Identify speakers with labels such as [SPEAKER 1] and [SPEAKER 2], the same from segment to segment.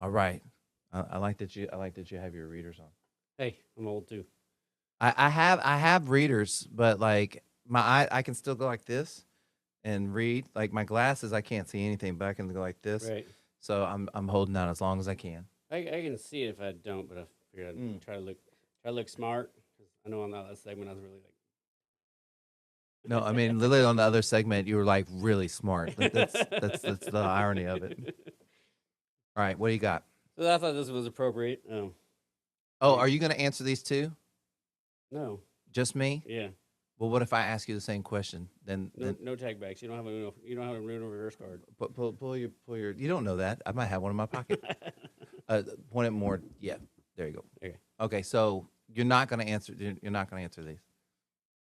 [SPEAKER 1] All right. I like that you. I like that you have your readers on.
[SPEAKER 2] Hey, I'm old too.
[SPEAKER 1] I have readers, but like my I can still go like this and read. Like my glasses, I can't see anything, but I can go like this.
[SPEAKER 2] Right.
[SPEAKER 1] So I'm holding out as long as I can.
[SPEAKER 2] I can see it if I don't, but I figured
[SPEAKER 1] Mm.
[SPEAKER 2] I'd try to look smart. 'Cause I know on that last segment I was really
[SPEAKER 1] No, I mean
[SPEAKER 2] like.
[SPEAKER 1] literally on the other segment, you were like really smart. That's the irony of it. All right, what do you got?
[SPEAKER 2] So I thought this was appropriate.
[SPEAKER 1] Oh,
[SPEAKER 2] You,
[SPEAKER 1] are you going to answer these two?
[SPEAKER 2] no,
[SPEAKER 1] Just me?
[SPEAKER 2] yeah,
[SPEAKER 1] Well, what if I ask you the same question?
[SPEAKER 2] no tag backs. You don't have a Uno reverse card.
[SPEAKER 1] Pull your. You don't know that. I might have one in my pocket. Point it more. Yeah, there you go.
[SPEAKER 2] Okay,
[SPEAKER 1] Okay, so you're not going to answer. You're not going to answer these.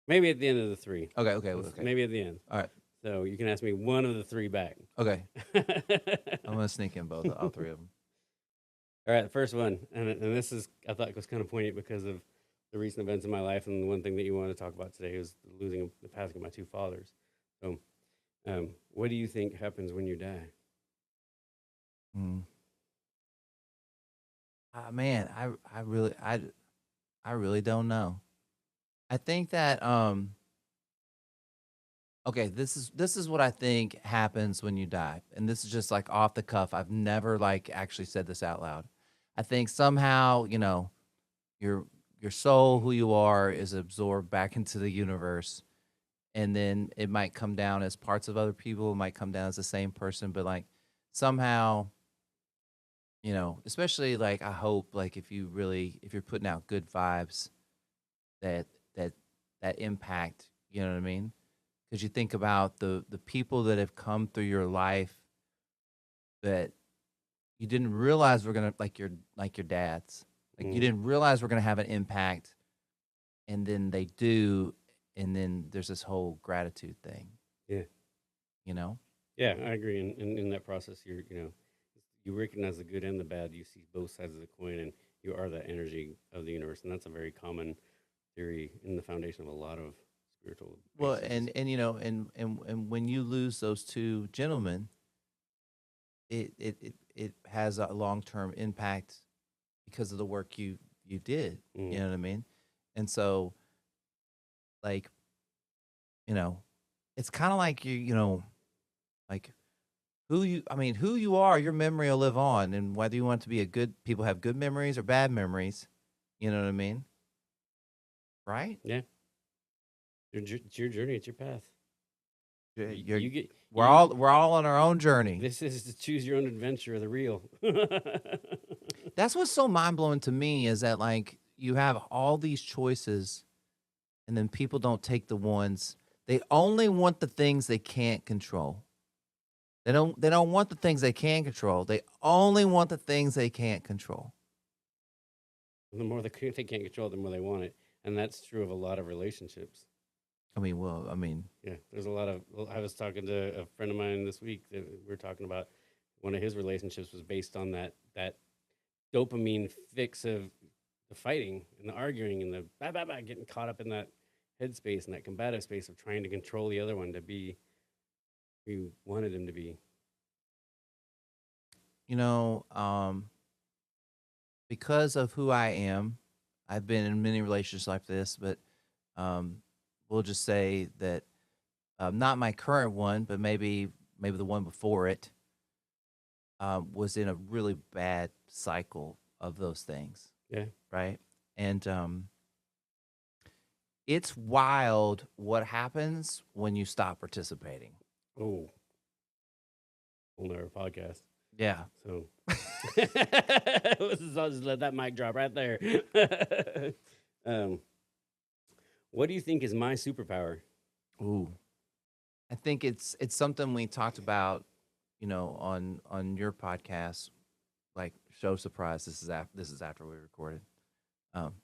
[SPEAKER 2] maybe at the end of the three.
[SPEAKER 1] Okay, okay, okay.
[SPEAKER 2] Maybe at the end.
[SPEAKER 1] All right.
[SPEAKER 2] So you can ask me one of the three back.
[SPEAKER 1] Okay,
[SPEAKER 2] All
[SPEAKER 1] I'm going to sneak in both, all three of them.
[SPEAKER 2] right, the first one, and this is I thought was kind of poignant because of the recent events in my life, and the one thing that you wanted to talk about today was the passing of my two fathers. So, what do you think happens when you die?
[SPEAKER 1] Mm. Man, I really don't know. I think that okay, this is what I think happens when you die. And this is just like off the cuff. I've never like actually said this out loud. I think somehow, your your soul, who you are, is absorbed back into the universe. And then it might come down as parts of other people, it might come down as the same person, but like somehow, especially like I hope like if you're putting out good vibes that that that impact, you know what I mean? Because you think about the people that have come through your life that you didn't realize were gonna like your dads. Like you
[SPEAKER 2] Mm,
[SPEAKER 1] didn't realize were gonna have an impact, and then they do, and then there's this whole gratitude thing,
[SPEAKER 2] yeah,
[SPEAKER 1] you know?
[SPEAKER 2] yeah, I agree. In that process, you recognize the good and the bad. You see both sides of the coin, and you are the energy of the universe, and that's a very common theory in the foundation of a lot of spiritual
[SPEAKER 1] Well,
[SPEAKER 2] bases.
[SPEAKER 1] and and when you lose those two gentlemen, it has a long term impact because of the work you did. You
[SPEAKER 2] Mm,
[SPEAKER 1] know what I mean? And so like, you know, it's kind of like like who you are, your memory will live on, and whether you want it to be a good people have good memories or bad memories, you know what I mean? Right?
[SPEAKER 2] yeah, it's your journey, it's your path.
[SPEAKER 1] You're
[SPEAKER 2] You get
[SPEAKER 1] we're all
[SPEAKER 2] you.
[SPEAKER 1] we're all on our own journey.
[SPEAKER 2] This is to choose your own adventure of the real.
[SPEAKER 1] That's what's so mind blowing to me is that like you have all these choices and then people don't take the ones they only want the things they can't control. They don't want the things they can control. They only want the things they can't control.
[SPEAKER 2] The more they can't control it, the more they want it, and that's true of a lot of relationships.
[SPEAKER 1] I mean, well, I mean,
[SPEAKER 2] Yeah, there's a lot of. Well, I was talking to a friend of mine this week that we were talking about. One of his relationships was based on that dopamine fix of the fighting and the arguing and the getting caught up in that headspace and that combative space of trying to control the other one to be who you wanted him to be.
[SPEAKER 1] you know, because of who I am, I've been in many relationships like this, but um, we'll just say that not my current one, but maybe the one before it was in a really bad cycle of those things,
[SPEAKER 2] Yeah.
[SPEAKER 1] right? And it's wild what happens when you stop participating.
[SPEAKER 2] Oh, whole nother podcast.
[SPEAKER 1] Yeah.
[SPEAKER 2] So I'll just let that mic drop right there. um, what do you think is my superpower?
[SPEAKER 1] Ooh. I think it's something we talked about, on your podcast, like show surprise. This is after we recorded. Um,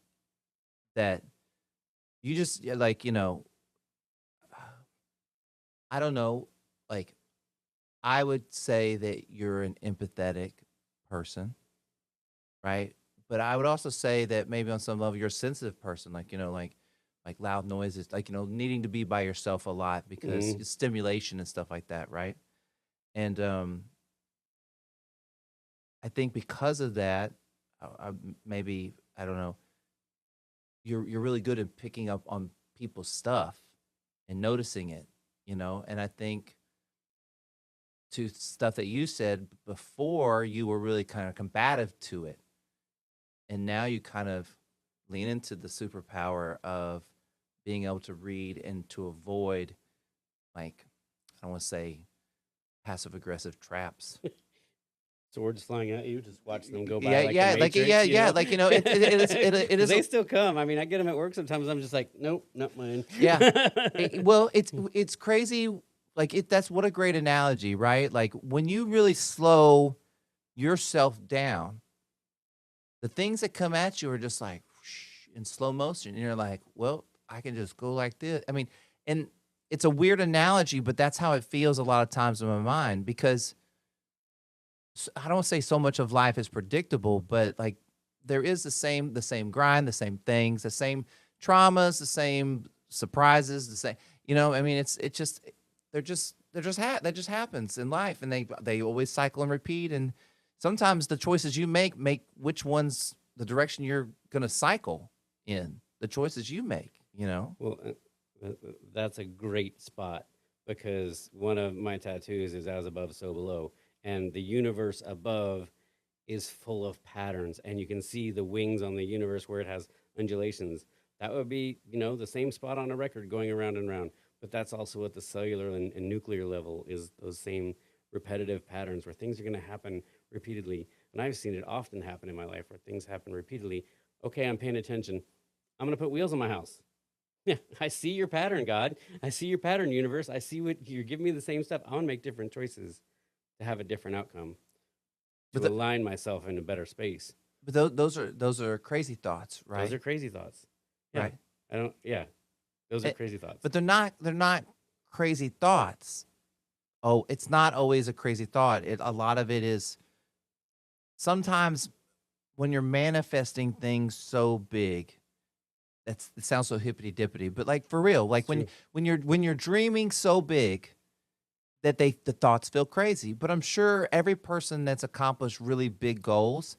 [SPEAKER 1] that you just yeah, like I don't know, like I would say that you're an empathetic person, right? But I would also say that maybe on some level you're a sensitive person, like loud noises, like needing to be by yourself a lot because
[SPEAKER 2] Mm,
[SPEAKER 1] stimulation and stuff like that, right? And I think because of that, maybe I don't know. You're really good at picking up on people's stuff and noticing it, And I think to stuff that you said before, you were really kind of combative to it, and now you kind of lean into the superpower of being able to read and to avoid, like, I don't want to say passive aggressive traps.
[SPEAKER 2] Swords flying at you, just watch them go by
[SPEAKER 1] Yeah,
[SPEAKER 2] like
[SPEAKER 1] yeah,
[SPEAKER 2] the
[SPEAKER 1] like
[SPEAKER 2] Matrix,
[SPEAKER 1] like it
[SPEAKER 2] 'Cause
[SPEAKER 1] is.
[SPEAKER 2] they still come. I mean, I get them at work sometimes. I'm just like, nope, not mine.
[SPEAKER 1] Yeah. Well, it's crazy. Like that's what a great analogy, right? Like when you really slow yourself down, the things that come at you are just like whoosh, in slow motion, and you're like, well, I can just go like this. I mean, and it's a weird analogy, but that's how it feels a lot of times in my mind because I don't say so much of life is predictable, but like there is the same grind, the same things, the same traumas, the same surprises, the same. I mean, it's just that just happens in life, and they always cycle and repeat. And sometimes the choices you make which ones the direction you're gonna cycle in. The choices you make,
[SPEAKER 2] Well, that's a great spot because one of my tattoos is as above, so below. And the universe above is full of patterns. And you can see the wings on the universe where it has undulations. That would be, the same spot on a record going around and around. But that's also at the cellular and nuclear level is those same repetitive patterns where things are going to happen repeatedly. And I've seen it often happen in my life where things happen repeatedly. Okay, I'm paying attention. I'm going to put wheels on my house. Yeah, I see your pattern, God. I see your pattern, universe. I see what you're giving me the same stuff. I want to make different choices to have a different outcome, to align myself in a better space.
[SPEAKER 1] But those are crazy thoughts, right?
[SPEAKER 2] Those are crazy thoughts. Yeah.
[SPEAKER 1] Right.
[SPEAKER 2] Those are crazy thoughts.
[SPEAKER 1] But they're not crazy thoughts. Oh, it's not always a crazy thought. A lot of it is sometimes when you're manifesting things so big. It sounds so hippity dippity, but like for real, like when you're dreaming so big that the thoughts feel crazy. But I'm sure every person that's accomplished really big goals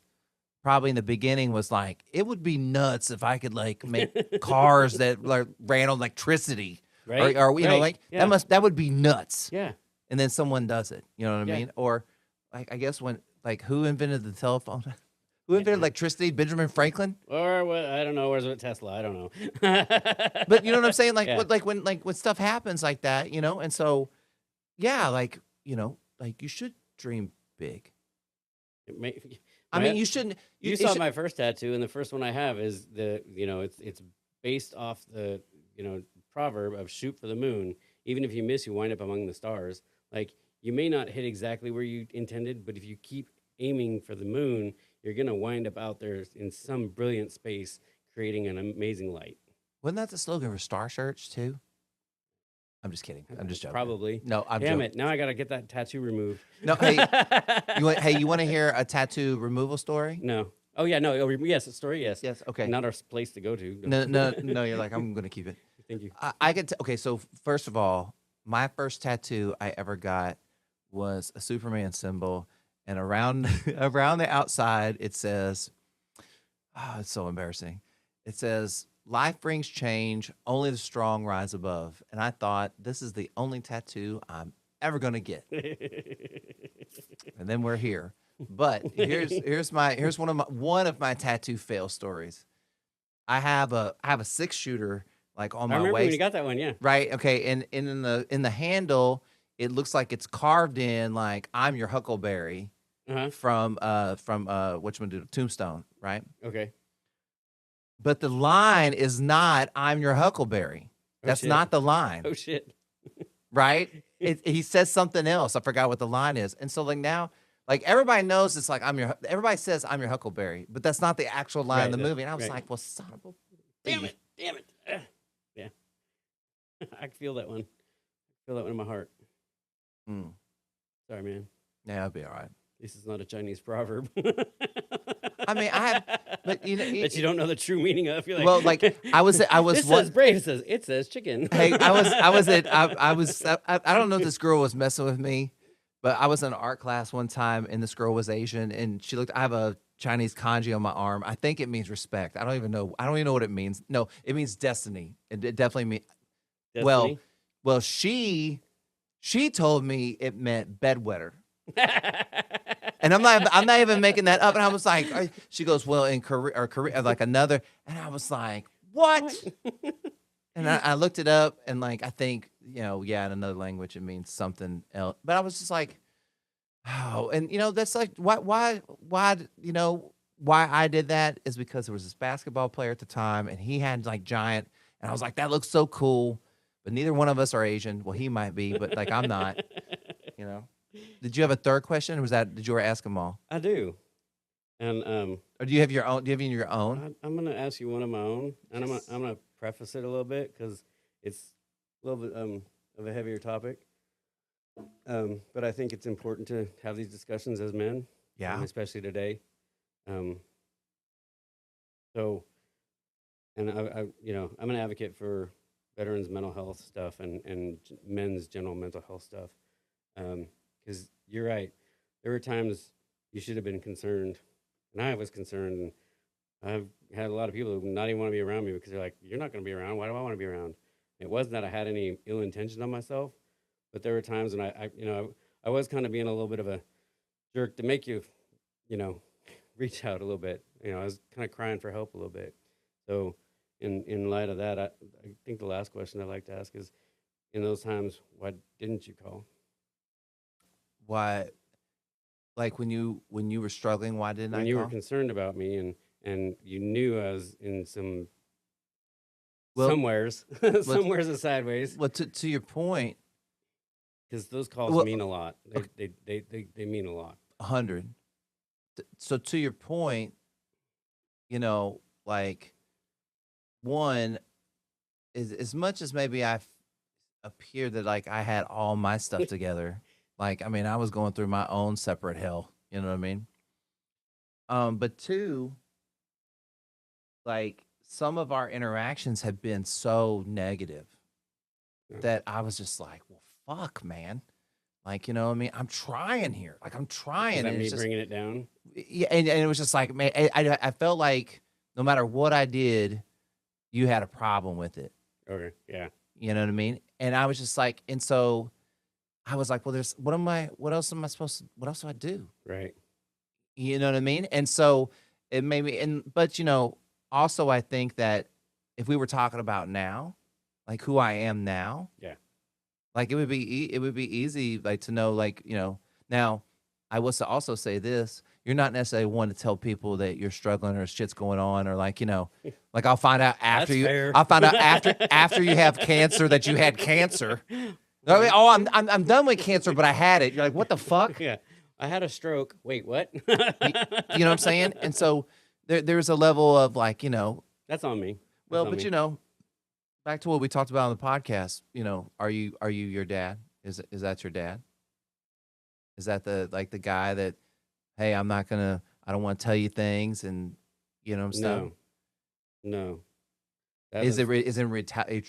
[SPEAKER 1] probably in the beginning was like, it would be nuts if I could like make cars that like ran on electricity,
[SPEAKER 2] right?
[SPEAKER 1] Or like
[SPEAKER 2] Yeah.
[SPEAKER 1] that would be nuts.
[SPEAKER 2] Yeah.
[SPEAKER 1] And then someone does it. You know what I mean? Or like I guess who invented the telephone? Who invented electricity? Benjamin Franklin?
[SPEAKER 2] Or what? I don't know. Where's it? Tesla? I don't know.
[SPEAKER 1] But you know what I'm saying? Like,
[SPEAKER 2] Yeah.
[SPEAKER 1] when stuff happens like that, and so, yeah, like you should dream big. I mean, you shouldn't.
[SPEAKER 2] You saw my first tattoo, and the first one I have is it's based off the proverb of shoot for the moon. Even if you miss, you wind up among the stars. Like you may not hit exactly where you intended, but if you keep aiming for the moon, you're gonna wind up out there in some brilliant space, creating an amazing light.
[SPEAKER 1] Wasn't that the slogan for Star Search too? I'm just kidding. I'm just joking.
[SPEAKER 2] Probably.
[SPEAKER 1] No, I'm
[SPEAKER 2] Damn
[SPEAKER 1] joking.
[SPEAKER 2] it! Now I gotta get that tattoo removed.
[SPEAKER 1] No, hey, you want to hear a tattoo removal story?
[SPEAKER 2] No. Oh yeah, no. Yes, a story. Yes.
[SPEAKER 1] Yes. Okay.
[SPEAKER 2] Not our place to go to.
[SPEAKER 1] No. You're like, I'm gonna keep it.
[SPEAKER 2] Thank you.
[SPEAKER 1] I could. Okay, so first of all, my first tattoo I ever got was a Superman symbol, and around the outside it says, "Oh, it's so embarrassing." It says, "Life brings change. Only the strong rise above." And I thought, this is the only tattoo I'm ever gonna get. And then we're here. But here's one of my tattoo fail stories. I have a 6-shooter like on
[SPEAKER 2] I
[SPEAKER 1] my
[SPEAKER 2] remember
[SPEAKER 1] waist.
[SPEAKER 2] when you got that one. Yeah.
[SPEAKER 1] Right. Okay. And in the handle, it looks like it's carved in like "I'm your Huckleberry" from Tombstone. Right.
[SPEAKER 2] Okay.
[SPEAKER 1] But the line is not "I'm your Huckleberry." That's not the line.
[SPEAKER 2] Oh shit.
[SPEAKER 1] Right. He says something else. I forgot what the line is. And so like now, like everybody knows it's like everybody says "I'm your Huckleberry," but that's not the actual line in the movie. And I was like, well, son of a
[SPEAKER 2] damn it. Yeah. I feel that one. In my heart. Sorry, man.
[SPEAKER 1] Yeah, it'll be all right.
[SPEAKER 2] This is not a Chinese proverb.
[SPEAKER 1] I mean, but
[SPEAKER 2] that you don't know the true meaning of. You're like,
[SPEAKER 1] well, like I was.
[SPEAKER 2] It says brave. It says chicken.
[SPEAKER 1] Hey, I don't know if this girl was messing with me, But I was in an art class one time, and this girl was Asian, and she looked. I have a Chinese kanji on my arm. I think it means respect. I don't even know. I don't even know what it means. No, it means destiny. It definitely means. Well,
[SPEAKER 2] Destiny.
[SPEAKER 1] well, she told me it meant bedwetter. And I'm not even making that up. And I was like, she goes, well, in Korea, like another. And I was like, what? And I looked it up, and like I think yeah, in another language it means something else. But I was just like, oh, and that's like why I did that is because there was this basketball player at the time, and he had like giant, and I was like, that looks so cool. But neither one of us are Asian. Well, he might be, but like I'm not. You know. Did you have a third question, or did you ask them all?
[SPEAKER 2] I do. And
[SPEAKER 1] Or do you have your own? Do you have any of your own?
[SPEAKER 2] I'm gonna ask you one of my own, and I'm gonna preface it a little bit because it's a little bit of a heavier topic. But I think it's important to have these discussions as men,
[SPEAKER 1] Yeah.
[SPEAKER 2] especially today. Um, so, and I'm an advocate for veterans' mental health stuff and men's general mental health stuff. Because you're right, there were times you should have been concerned, and I was concerned, and I've had a lot of people who not even want to be around me because they're like, "You're not going to be around. Why do I want to be around?" It wasn't that I had any ill intention on myself, but there were times when I was kind of being a little bit of a jerk to make you, you know, reach out a little bit. I was kind of crying for help a little bit. So, in light of that, I think the last question I'd like to ask is, in those times, why didn't you call?
[SPEAKER 1] Why? Like when you were struggling, why didn't
[SPEAKER 2] When
[SPEAKER 1] I
[SPEAKER 2] you were
[SPEAKER 1] call?
[SPEAKER 2] concerned about me and you knew I was in some
[SPEAKER 1] Well,
[SPEAKER 2] somewheres,
[SPEAKER 1] well,
[SPEAKER 2] somewheres and sideways,
[SPEAKER 1] well, to your point,
[SPEAKER 2] because those calls
[SPEAKER 1] well,
[SPEAKER 2] mean a lot.
[SPEAKER 1] okay,
[SPEAKER 2] They mean a lot.
[SPEAKER 1] 100. So to your point, like one is as much as maybe appeared that like I had all my stuff together. Like I mean, I was going through my own separate hell. You know what I mean? But two, like some of our interactions have been so negative
[SPEAKER 2] Yeah.
[SPEAKER 1] that I was just like, well, fuck, man. Like, you know what I mean? I'm trying here. Like, I'm trying.
[SPEAKER 2] Is that
[SPEAKER 1] And
[SPEAKER 2] me
[SPEAKER 1] it's just,
[SPEAKER 2] bringing it down?
[SPEAKER 1] yeah. And it was just like, man, I felt like no matter what I did, you had a problem with it.
[SPEAKER 2] Okay, yeah,
[SPEAKER 1] You know what I mean? And I was just like, and so I was like, well, what else am I supposed to, what else do I do?
[SPEAKER 2] right.
[SPEAKER 1] You know what I mean? And so it made me, but also I think that if we were talking about now, like who I am now,
[SPEAKER 2] Yeah,
[SPEAKER 1] like it would be easy like to know like now I was to also say this, you're not necessarily one to tell people that you're struggling or shit's going on or like like I'll find out after
[SPEAKER 2] that's fair.
[SPEAKER 1] I'll find out after you have cancer that you had cancer. I mean, oh, I'm done with cancer, but I had it. You're like, what the fuck?
[SPEAKER 2] Yeah, I had a stroke. Wait, what?
[SPEAKER 1] You know what I'm saying? And so there's a level of like
[SPEAKER 2] That's on me. That's
[SPEAKER 1] well,
[SPEAKER 2] on
[SPEAKER 1] but
[SPEAKER 2] me.
[SPEAKER 1] back to what we talked about on the podcast. Are you your dad? Is that your dad? Is that the guy that, hey, I don't want to tell you things and stuff?
[SPEAKER 2] No, no. That
[SPEAKER 1] Is
[SPEAKER 2] was
[SPEAKER 1] it not a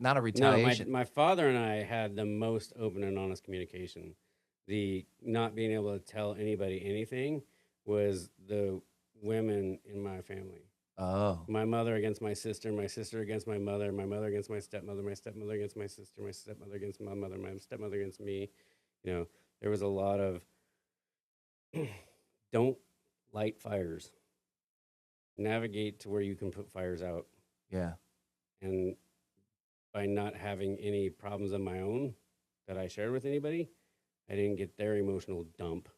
[SPEAKER 2] no.
[SPEAKER 1] retaliation?
[SPEAKER 2] My father and I had the most open and honest communication. The not being able to tell anybody anything was the women in my family.
[SPEAKER 1] Oh,
[SPEAKER 2] My mother against my sister against my mother against my stepmother against my sister, my stepmother against my stepmother against me. There was a lot of don't light fires. Navigate to where you can put fires out.
[SPEAKER 1] yeah.
[SPEAKER 2] And by not having any problems of my own that I shared with anybody, I didn't get their emotional dump.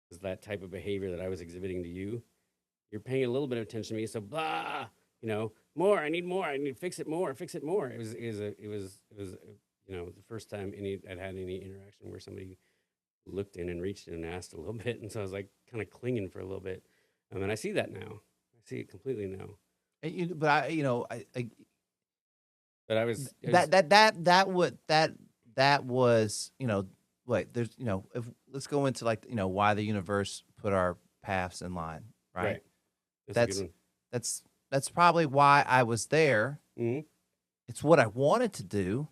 [SPEAKER 2] Because that type of behavior that I was exhibiting to you, you're paying a little bit of attention to me, so blah, more. I need more. I need to fix it more. Fix it more. It was the first time I'd had any interaction where somebody looked in and reached in and asked a little bit, and so I was like kind of clinging for a little bit. And I see that now. I see it completely now.
[SPEAKER 1] But I
[SPEAKER 2] But I was
[SPEAKER 1] that was wait there's if let's go into like why the universe put our paths in line, right?
[SPEAKER 2] right. That's a
[SPEAKER 1] That's
[SPEAKER 2] good one.
[SPEAKER 1] that's probably why I was there.
[SPEAKER 2] Mhm.
[SPEAKER 1] It's what I wanted to do,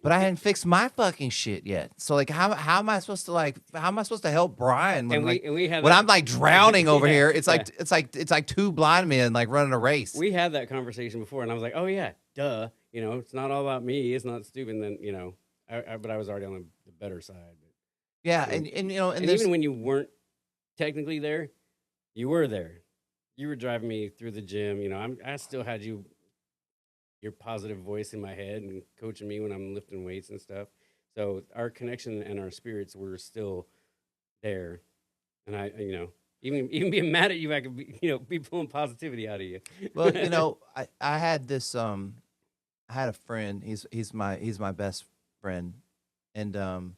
[SPEAKER 1] but I hadn't fixed my fucking shit yet. So like, how am I supposed to help Brian when
[SPEAKER 2] we had
[SPEAKER 1] when
[SPEAKER 2] that,
[SPEAKER 1] I'm like drowning over
[SPEAKER 2] yeah,
[SPEAKER 1] here? It's
[SPEAKER 2] yeah.
[SPEAKER 1] like it's like two blind men like running a race.
[SPEAKER 2] We had that conversation before, and I was like, oh yeah, duh. It's not all about me. It's not stupid. And then but I was already on the better side.
[SPEAKER 1] Yeah,
[SPEAKER 2] And,
[SPEAKER 1] and you know, and
[SPEAKER 2] and
[SPEAKER 1] there's
[SPEAKER 2] even when you weren't technically there, you were there. You were driving me through the gym. I still had your positive voice in my head and coaching me when I'm lifting weights and stuff. So our connection and our spirits were still there. And even being mad at you, I could be pulling positivity out of you.
[SPEAKER 1] well, I had this I had a friend. He's my best friend, and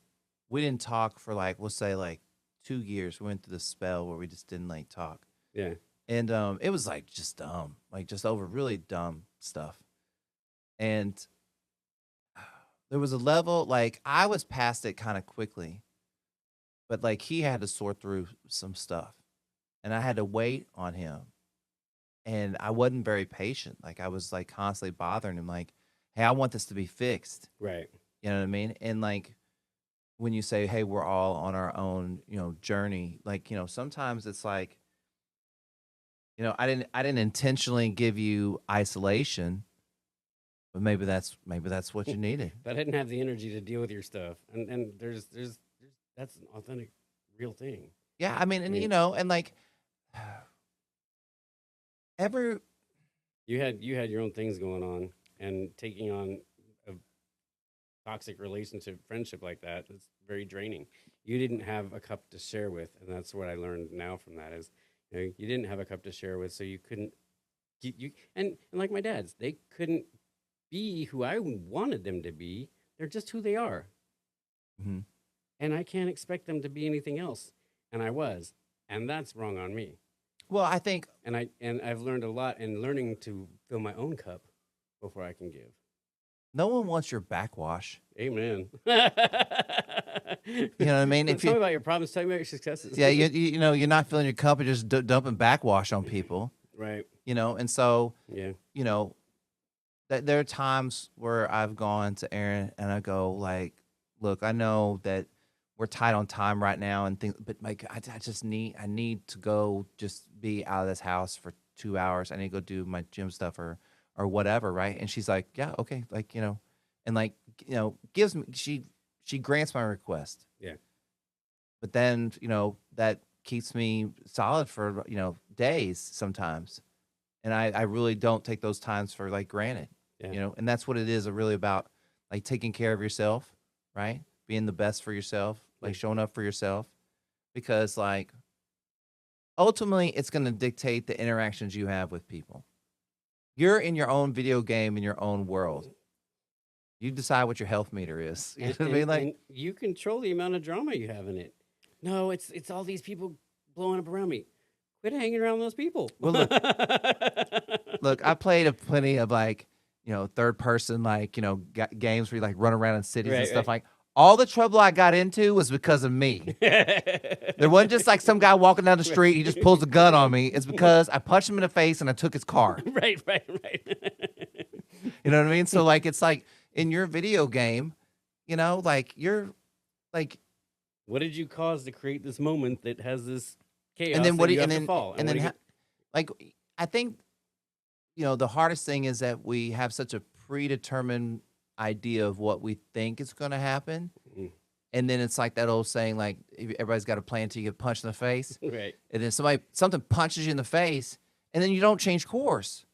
[SPEAKER 1] we didn't talk for like we'll say like 2 years. We went through this spell where we just didn't like talk,
[SPEAKER 2] Yeah.
[SPEAKER 1] and it was like just dumb, like just over really dumb stuff. And there was a level like I was past it kind of quickly, but like he had to sort through some stuff, and I had to wait on him, and I wasn't very patient. Like I was like constantly bothering him, like, "Hey, I want this to be fixed."
[SPEAKER 2] Right.
[SPEAKER 1] You know what I mean? And like when you say, "Hey, we're all on our own, journey," like sometimes it's like, I didn't intentionally give you isolation, but maybe that's what you needed.
[SPEAKER 2] But I didn't have the energy to deal with your stuff. And there's that's an authentic, real thing.
[SPEAKER 1] Yeah, I mean,
[SPEAKER 2] I
[SPEAKER 1] and
[SPEAKER 2] mean,
[SPEAKER 1] and like every
[SPEAKER 2] you had your own things going on, and taking on a toxic relationship, friendship like that, it's very draining. You didn't have a cup to share with, and that's what I learned now from that is, you didn't have a cup to share with, so you couldn't you and like my dad's, they couldn't be who I wanted them to be. They're just who they are,
[SPEAKER 1] Mhm.
[SPEAKER 2] and I can't expect them to be anything else. And I was, and that's wrong on me.
[SPEAKER 1] Well, I think
[SPEAKER 2] And I've learned a lot in learning to fill my own cup before I can give.
[SPEAKER 1] no one wants your backwash.
[SPEAKER 2] Amen.
[SPEAKER 1] You know what I mean? If
[SPEAKER 2] Tell
[SPEAKER 1] you
[SPEAKER 2] me about your problems. Tell me about your successes.
[SPEAKER 1] Yeah, you're not filling your cup and just dumping backwash on people,
[SPEAKER 2] Right.
[SPEAKER 1] and so,
[SPEAKER 2] Yeah.
[SPEAKER 1] you know, that there are times where I've gone to Aaron and I go like, "Look, I know that we're tight on time right now and things, but like I need to go just be out of this house for 2 hours. I need to go do my gym stuff or whatever, right?" And she's like, "Yeah, okay," like and like gives me she grants my request,
[SPEAKER 2] Yeah.
[SPEAKER 1] but then that keeps me solid for days sometimes, and I really don't take those times for like granted,
[SPEAKER 2] Yeah.
[SPEAKER 1] and that's what it is really about, like taking care of yourself, right? Being the best for yourself,
[SPEAKER 2] Yeah.
[SPEAKER 1] like showing up for yourself, because like ultimately it's going to dictate the interactions you have with people. You're in your own video game in your own world. You decide what your health meter is. You know
[SPEAKER 2] And,
[SPEAKER 1] what I
[SPEAKER 2] and
[SPEAKER 1] mean? Like,
[SPEAKER 2] and you control the amount of drama you have in it. No, it's all these people blowing up around me. Quit hanging around those people.
[SPEAKER 1] well, look, I played plenty of like, third person, like, games where you like run around in cities and
[SPEAKER 2] Right,
[SPEAKER 1] stuff.
[SPEAKER 2] right.
[SPEAKER 1] Like, all the trouble I got into was because of me. There wasn't just like some guy walking down the street, he just pulls a gun on me. It's because I punched him in the face and I took his car.
[SPEAKER 2] Right, right, right.
[SPEAKER 1] You know what I mean? So like it's like in your video game, like you're like
[SPEAKER 2] What did you cause to create this moment that has this chaos
[SPEAKER 1] and then
[SPEAKER 2] that
[SPEAKER 1] what do
[SPEAKER 2] you
[SPEAKER 1] you
[SPEAKER 2] have to fall?
[SPEAKER 1] and
[SPEAKER 2] what
[SPEAKER 1] then
[SPEAKER 2] do you
[SPEAKER 1] like I think the hardest thing is that we have such a predetermined idea of what we think is going to happen.
[SPEAKER 2] get?
[SPEAKER 1] And then it's like that old saying, like everybody's got a plan until you get punched in the face.
[SPEAKER 2] Right.
[SPEAKER 1] And then something punches you in the face, and then you don't change course.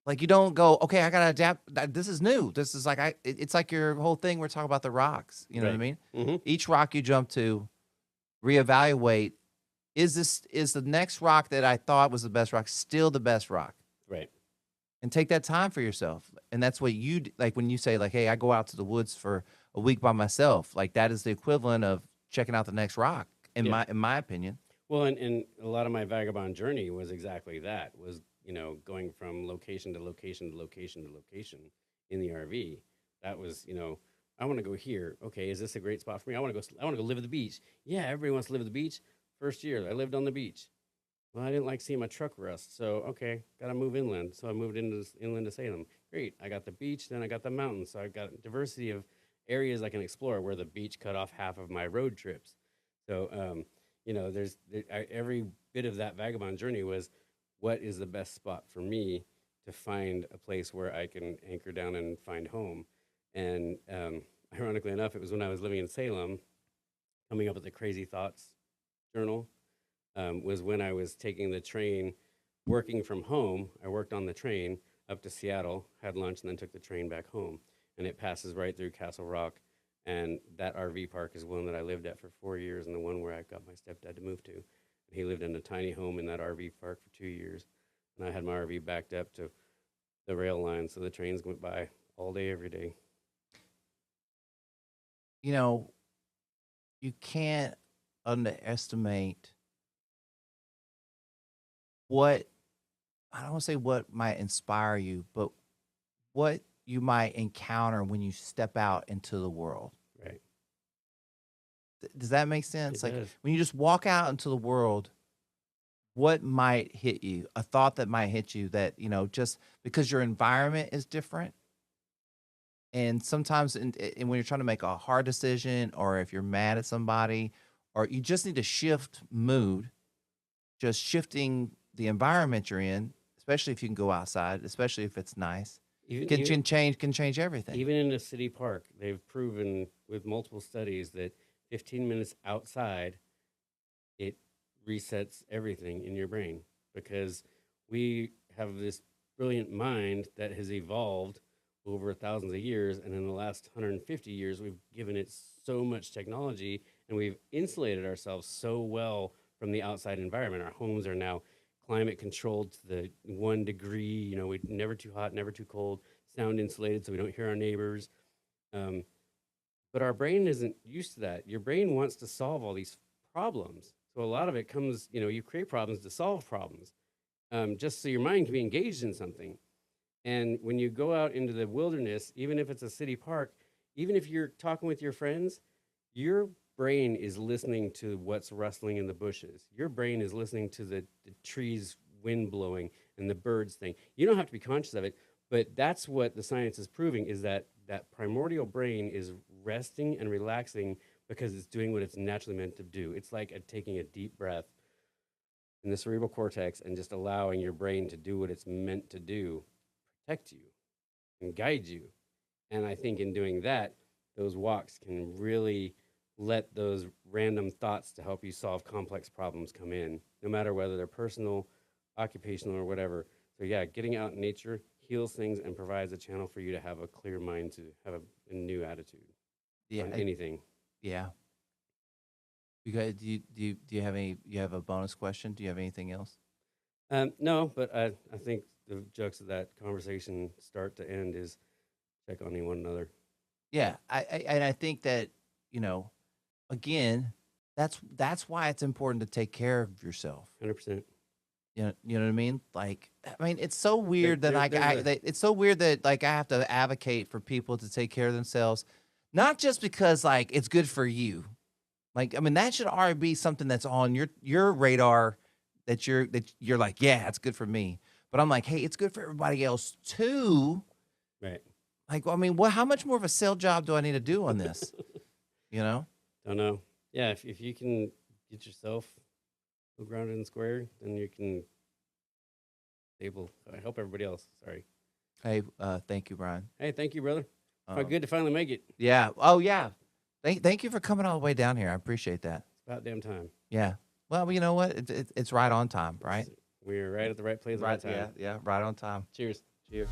[SPEAKER 1] Like you don't go, okay, I gotta adapt. This is new. This is like it's like your whole thing. We're talking about the rocks. You know what I
[SPEAKER 2] Right.
[SPEAKER 1] mean? Each rock you jump to, reevaluate. Is the next rock that I thought was the best rock still the best rock?
[SPEAKER 2] Right.
[SPEAKER 1] And take that time for yourself. And that's what like when you say like, hey, I go out to the woods for a week by myself. Like that is the equivalent of checking out the next rock in
[SPEAKER 2] Yeah.
[SPEAKER 1] my opinion.
[SPEAKER 2] Well, and a lot of my vagabond journey was exactly that. Was going from location to location to location to location in the RV. That was I want to go here. Okay, is this a great spot for me? I want to go. I want to go live at the beach. Yeah, everybody wants to live at the beach. First year, I lived on the beach. Well, I didn't like seeing my truck rust, so okay, gotta move inland. So I moved inland to Salem. Great, I got the beach, then I got the mountains. So I got diversity of areas I can explore where the beach cut off half of my road trips. So, every bit of that vagabond journey was, what is the best spot for me to find a place where I can anchor down and find home. And ironically enough, it was when I was living in Salem, coming up with the Crazy Thoughts journal, was when I was taking the train, working from home. I worked on the train up to Seattle, had lunch, and then took the train back home. And it passes right through Castle Rock. And that RV park is one that I lived at for 4 years, and the one where I got my stepdad to move to. And he lived in a tiny home in that RV park for 2 years. And I had my RV backed up to the rail line, so the trains went by all day, every day.
[SPEAKER 1] You know, you can't underestimate what, I don't want to say what might inspire you, but what you might encounter when you step out into the world.
[SPEAKER 2] Right.
[SPEAKER 1] Does that make sense?
[SPEAKER 2] It
[SPEAKER 1] Like
[SPEAKER 2] does.
[SPEAKER 1] when you just walk out into the world, what might hit you? A thought that might hit you that, just because your environment is different. And sometimes when you're trying to make a hard decision, or if you're mad at somebody, or you just need to shift mood, just shifting the environment you're in, especially if you can go outside, especially if it's nice, can change everything.
[SPEAKER 2] Even in a city park, they've proven with multiple studies that 15 minutes outside, it resets everything in your brain, because we have this brilliant mind that has evolved over thousands of years, and in the last 150 years we've given it so much technology, and we've insulated ourselves so well from the outside environment. Our homes are now climate controlled to the 1 degree, we never too hot, never too cold, sound insulated so we don't hear our neighbors. But our brain isn't used to that. Your brain wants to solve all these problems. So a lot of it comes, you create problems to solve problems, just so your mind can be engaged in something. And when you go out into the wilderness, even if it's a city park, even if you're talking with your friends, your brain is listening to what's rustling in the bushes. Your brain is listening to the trees wind blowing and the birds thing. You don't have to be conscious of it, but that's what the science is proving, is that that primordial brain is resting and relaxing because it's doing what it's naturally meant to do. It's like taking a deep breath in the cerebral cortex and just allowing your brain to do what it's meant to do, protect you and guide you. And I think in doing that, those walks can really let those random thoughts to help you solve complex problems come in, no matter whether they're personal, occupational, or whatever. So yeah, getting out in nature heals things and provides a channel for you to have a clear mind, to have a new attitude on anything.
[SPEAKER 1] Yeah. You guys, do you have you have a bonus question? Do you have anything else?
[SPEAKER 2] No, but I think the jux of that conversation, start to end, is check on one another.
[SPEAKER 1] Yeah, I think that, again, that's why it's important to take care of yourself.
[SPEAKER 2] 100%.
[SPEAKER 1] You know what I mean? Like, it's so weird that it's so weird that like I have to advocate for people to take care of themselves, not just because like it's good for you. Like, that should already be something that's on your radar, that you're like, yeah, it's good for me. But I'm like, hey, it's good for everybody else too.
[SPEAKER 2] Right.
[SPEAKER 1] Like, how much more of a sales job do I need to do on this?
[SPEAKER 2] Don't know. Yeah, if you can get yourself grounded and square, then you can help everybody else. Sorry.
[SPEAKER 1] Hey, thank you, Brian.
[SPEAKER 2] Hey, thank you, brother. Good to finally make it.
[SPEAKER 1] Yeah. Oh, yeah. Thank you for coming all the way down here. I appreciate that.
[SPEAKER 2] It's about damn time.
[SPEAKER 1] Yeah. Well, you know what? It's right on time, right?
[SPEAKER 2] We're right at the right place at the right time.
[SPEAKER 1] Yeah, right on time.
[SPEAKER 2] Cheers.
[SPEAKER 1] Cheers.